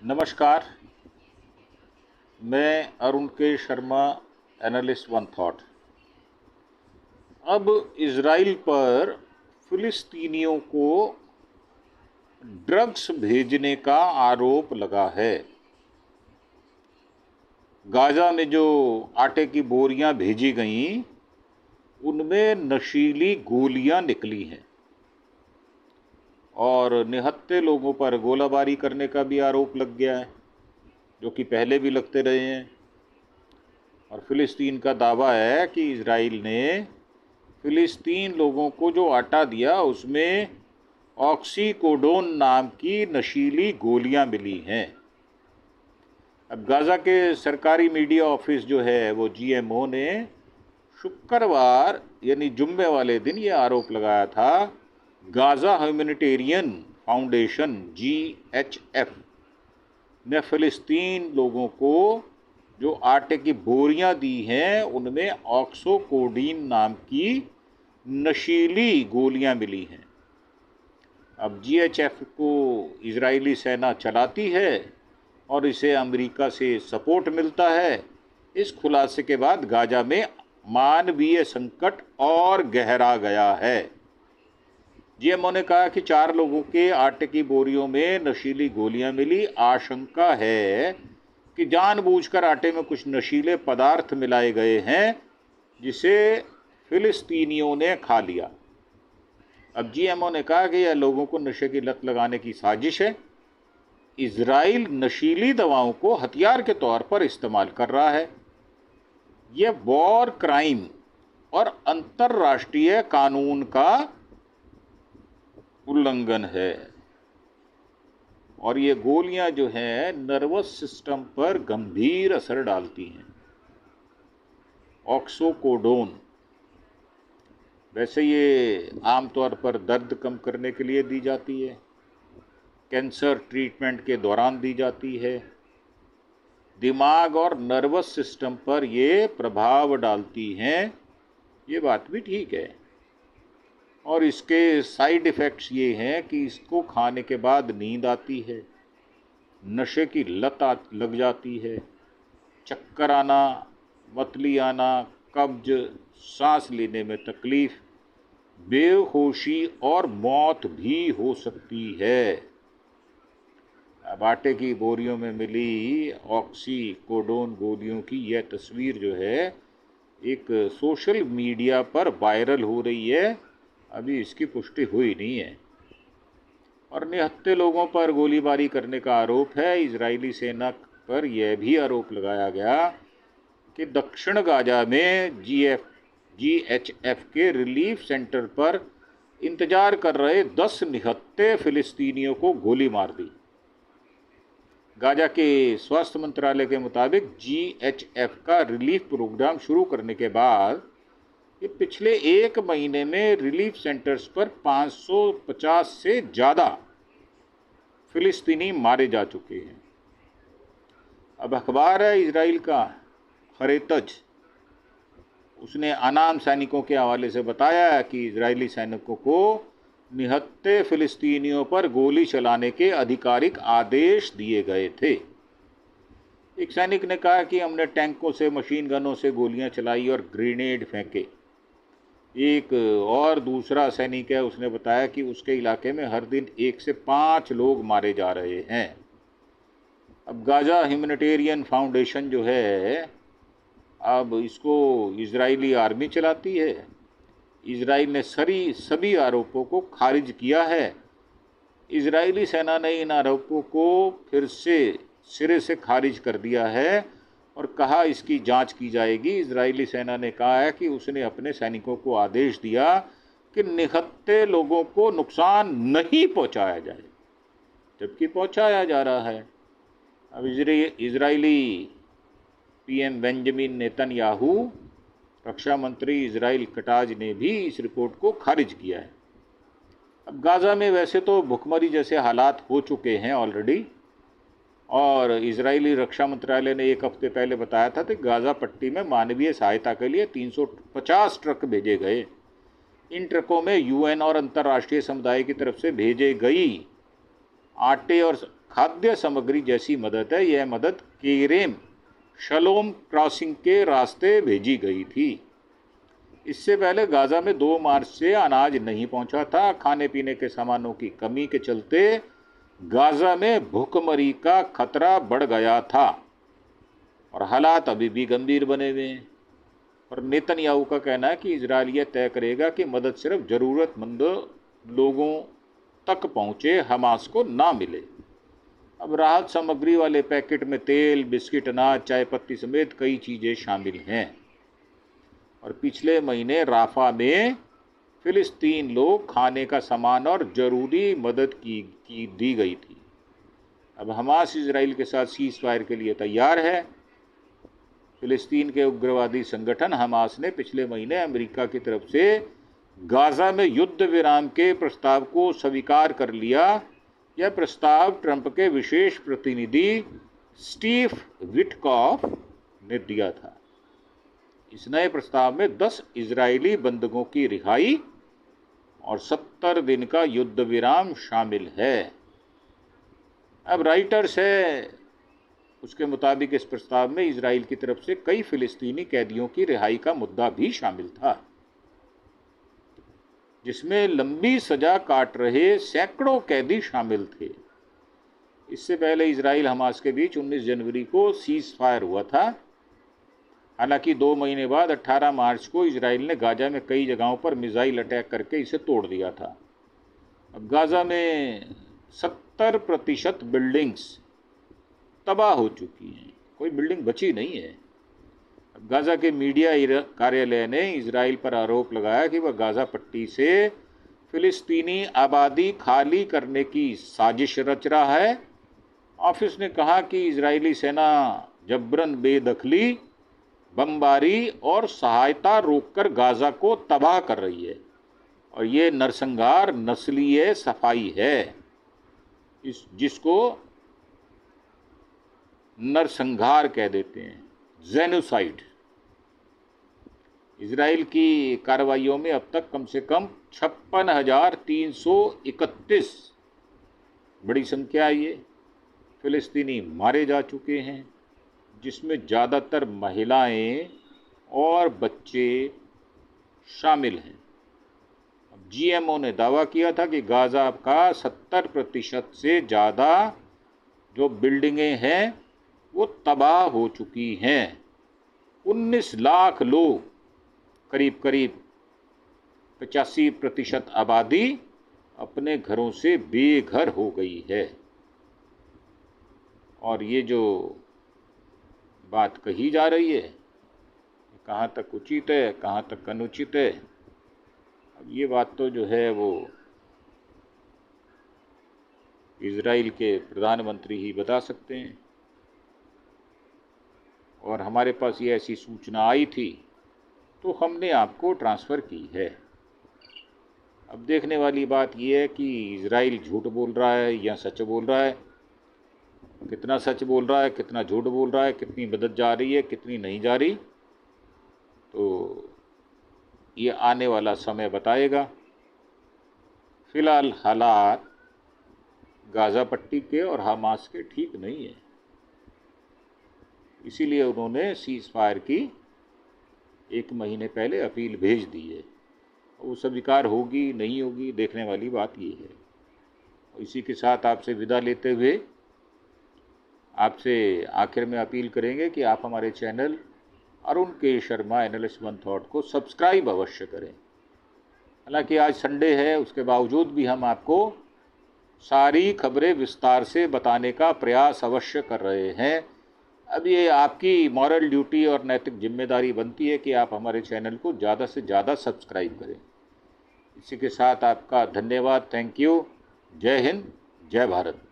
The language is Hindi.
नमस्कार। मैं अरुण के शर्मा, एनालिस्ट वन थॉट। अब इजराइल पर फिलिस्तीनियों को ड्रग्स भेजने का आरोप लगा है। गाजा में जो आटे की बोरियां भेजी गईं, उनमें नशीली गोलियां निकली हैं और निहत्थे लोगों पर गोलाबारी करने का भी आरोप लग गया है, जो कि पहले भी लगते रहे हैं। और फिलिस्तीन का दावा है कि इजराइल ने फिलिस्तीन लोगों को जो आटा दिया उसमें ऑक्सीकोडोन नाम की नशीली गोलियां मिली हैं। अब गाज़ा के सरकारी मीडिया ऑफिस जो है वो जीएमओ ने शुक्रवार यानी जुम्मे वाले दिन ये आरोप लगाया था। गाज़ा ह्यूमैनिटेरियन फाउंडेशन GHF ने फिलिस्तीन लोगों को जो आटे की बोरियां दी हैं उनमें ऑक्सोकोडीन नाम की नशीली गोलियां मिली हैं। अब GHF को इजरायली सेना चलाती है और इसे अमेरिका से सपोर्ट मिलता है। इस खुलासे के बाद गाजा में मानवीय संकट और गहरा गया है। जीएमओ ने कहा कि 4 लोगों के आटे की बोरियों में नशीली गोलियां मिली। आशंका है कि जानबूझकर आटे में कुछ नशीले पदार्थ मिलाए गए हैं जिसे फिलिस्तीनियों ने खा लिया। अब जीएमओ ने कहा कि यह लोगों को नशे की लत लगाने की साजिश है। इजराइल नशीली दवाओं को हथियार के तौर पर इस्तेमाल कर रहा है। यह वॉर क्राइम और अंतर्राष्ट्रीय कानून का उल्लंघन है। और ये गोलियां जो हैं नर्वस सिस्टम पर गंभीर असर डालती हैं। ऑक्सोकोडोन वैसे ये आमतौर पर दर्द कम करने के लिए दी जाती है, कैंसर ट्रीटमेंट के दौरान दी जाती है, दिमाग और नर्वस सिस्टम पर ये प्रभाव डालती हैं। ये बात भी ठीक है। और इसके साइड इफ़ेक्ट्स ये हैं कि इसको खाने के बाद नींद आती है, नशे की लत लग जाती है, चक्कर आना, मतली आना, कब्ज, सांस लेने में तकलीफ, बेहोशी और मौत भी हो सकती है। अब आटे की बोरियों में मिली ऑक्सीकोडोन गोलियों की यह तस्वीर जो है एक सोशल मीडिया पर वायरल हो रही है। अभी इसकी पुष्टि हुई नहीं है। और निहत्थे लोगों पर गोलीबारी करने का आरोप है। इजरायली सेना पर यह भी आरोप लगाया गया कि दक्षिण गाजा में GHF के रिलीफ सेंटर पर इंतजार कर रहे 10 निहत्थे फिलिस्तीनियों को गोली मार दी। गाजा के स्वास्थ्य मंत्रालय के मुताबिक GHF का रिलीफ प्रोग्राम शुरू करने के बाद ये पिछले 1 महीने में रिलीफ सेंटर्स पर 550 से ज़्यादा फिलिस्तीनी मारे जा चुके हैं। अब अखबार है इजराइल का हरेतज, उसने अनाम सैनिकों के हवाले से बताया कि इजरायली सैनिकों को निहत्थे फिलिस्तीनियों पर गोली चलाने के आधिकारिक आदेश दिए गए थे। एक सैनिक ने कहा कि हमने टैंकों से, मशीन गनों से गोलियां चलाई और ग्रेनेड फेंके। एक और दूसरा सैनिक है, उसने बताया कि उसके इलाके में हर दिन 1 से 5 लोग मारे जा रहे हैं। अब गाजा ह्यूमैनिटेरियन फाउंडेशन जो है, अब इसको इजरायली आर्मी चलाती है। इजराइल ने सभी आरोपों को खारिज किया है। इजरायली सेना ने इन आरोपों को फिर से सिरे से खारिज कर दिया है और कहा इसकी जांच की जाएगी। इजरायली सेना ने कहा है कि उसने अपने सैनिकों को आदेश दिया कि निहत्थे लोगों को नुकसान नहीं पहुंचाया जाए, जबकि पहुंचाया जा रहा है। अब इजरायली PM बेंजामिन नेतन्याहू, रक्षा मंत्री इजराइल कटाज ने भी इस रिपोर्ट को खारिज किया है। अब गाज़ा में वैसे तो भुखमरी जैसे हालात हो चुके हैं ऑलरेडी, और इजरायली रक्षा मंत्रालय ने 1 हफ्ते पहले बताया था कि गाज़ा पट्टी में मानवीय सहायता के लिए 350 ट्रक भेजे गए। इन ट्रकों में UN और अंतर्राष्ट्रीय समुदाय की तरफ से भेजे गई आटे और खाद्य सामग्री जैसी मदद है, यह मदद केरेम शलोम क्रॉसिंग के रास्ते भेजी गई थी। इससे पहले गाजा में 2 मार्च से अनाज नहीं पहुंचा था। खाने पीने के सामानों की कमी के चलते गाजा में भूखमरी का खतरा बढ़ गया था और हालात अभी भी गंभीर बने हुए हैं। और नेतन्याहू का कहना है कि इजरायल यह तय करेगा कि मदद सिर्फ ज़रूरतमंद लोगों तक पहुंचे, हमास को ना मिले। अब राहत सामग्री वाले पैकेट में तेल, बिस्किट, अनाज, चाय पत्ती समेत कई चीज़ें शामिल हैं। और पिछले महीने राफा में फिलिस्तीन लोग खाने का सामान और ज़रूरी मदद की दी गई थी। अब हमास इजराइल के साथ सीज़ फायर के लिए तैयार है। फिलिस्तीन के उग्रवादी संगठन हमास ने पिछले महीने अमेरिका की तरफ से गाजा में युद्ध विराम के प्रस्ताव को स्वीकार कर लिया। यह प्रस्ताव ट्रंप के विशेष प्रतिनिधि स्टीव विटकॉफ ने दिया था। इस नए प्रस्ताव में 10 इजरायली बंधकों की रिहाई और 70 दिन का युद्ध विराम शामिल है। अब राइटर्स है, उसके मुताबिक इस प्रस्ताव में इजराइल की तरफ से कई फिलिस्तीनी कैदियों की रिहाई का मुद्दा भी शामिल था, जिसमें लंबी सजा काट रहे सैकड़ों कैदी शामिल थे। इससे पहले इजराइल हमास के बीच 19 जनवरी को सीज फायर हुआ था। हालांकि 2 महीने बाद 18 मार्च को इजराइल ने गाजा में कई जगहों पर मिसाइल अटैक करके इसे तोड़ दिया था। अब गाजा में 70% बिल्डिंग्स तबाह हो चुकी हैं, कोई बिल्डिंग बची नहीं है। अब गाजा के मीडिया कार्यालय ने इजराइल पर आरोप लगाया कि वह गाजा पट्टी से फिलिस्तीनी आबादी खाली करने की साजिश रच रहा है। ऑफिस ने कहा कि इजरायली सेना जबरन बेदखली, बमबारी और सहायता रोककर गाजा को तबाह कर रही है और ये नरसंहार नस्लीय सफाई है, जिसको नरसंहार कह देते हैं, जेनोसाइड। इजराइल की कार्रवाइयों में अब तक कम से कम 56,331 बड़ी संख्या है ये फिलिस्तीनी मारे जा चुके हैं, जिसमें ज़्यादातर महिलाएं और बच्चे शामिल हैं। अब जीएमओ ने दावा किया था कि गाजा का 70% से ज़्यादा जो बिल्डिंगें हैं वो तबाह हो चुकी हैं। 19 लाख लोग, करीब करीब 85% आबादी अपने घरों से बेघर हो गई है। और ये जो बात कही जा रही है, कहाँ तक उचित है, कहाँ तक अनुचित है, अब ये बात तो जो है वो इजराइल के प्रधानमंत्री ही बता सकते हैं। और हमारे पास ये ऐसी सूचना आई थी तो हमने आपको ट्रांसफ़र की है। अब देखने वाली बात यह है कि इजराइल झूठ बोल रहा है या सच बोल रहा है, कितना सच बोल रहा है, कितना झूठ बोल रहा है, कितनी मदद जा रही है, कितनी नहीं जा रही, तो ये आने वाला समय बताएगा। फ़िलहाल हालात गाज़ा पट्टी के और हमास के ठीक नहीं है, इसीलिए उन्होंने सीज़ फायर की 1 महीने पहले अपील भेज दी है। वो स्वीकार होगी नहीं होगी, देखने वाली बात ये है। और इसी के साथ आपसे विदा लेते हुए आपसे आखिर में अपील करेंगे कि आप हमारे चैनल अरुण के शर्मा एनालिस्ट वन थॉट को सब्सक्राइब अवश्य करें। हालांकि आज संडे है, उसके बावजूद भी हम आपको सारी खबरें विस्तार से बताने का प्रयास अवश्य कर रहे हैं। अब ये आपकी मॉरल ड्यूटी और नैतिक जिम्मेदारी बनती है कि आप हमारे चैनल को ज़्यादा से ज़्यादा सब्सक्राइब करें। इसी के साथ आपका धन्यवाद, थैंक यू। जय हिंद, जय भारत।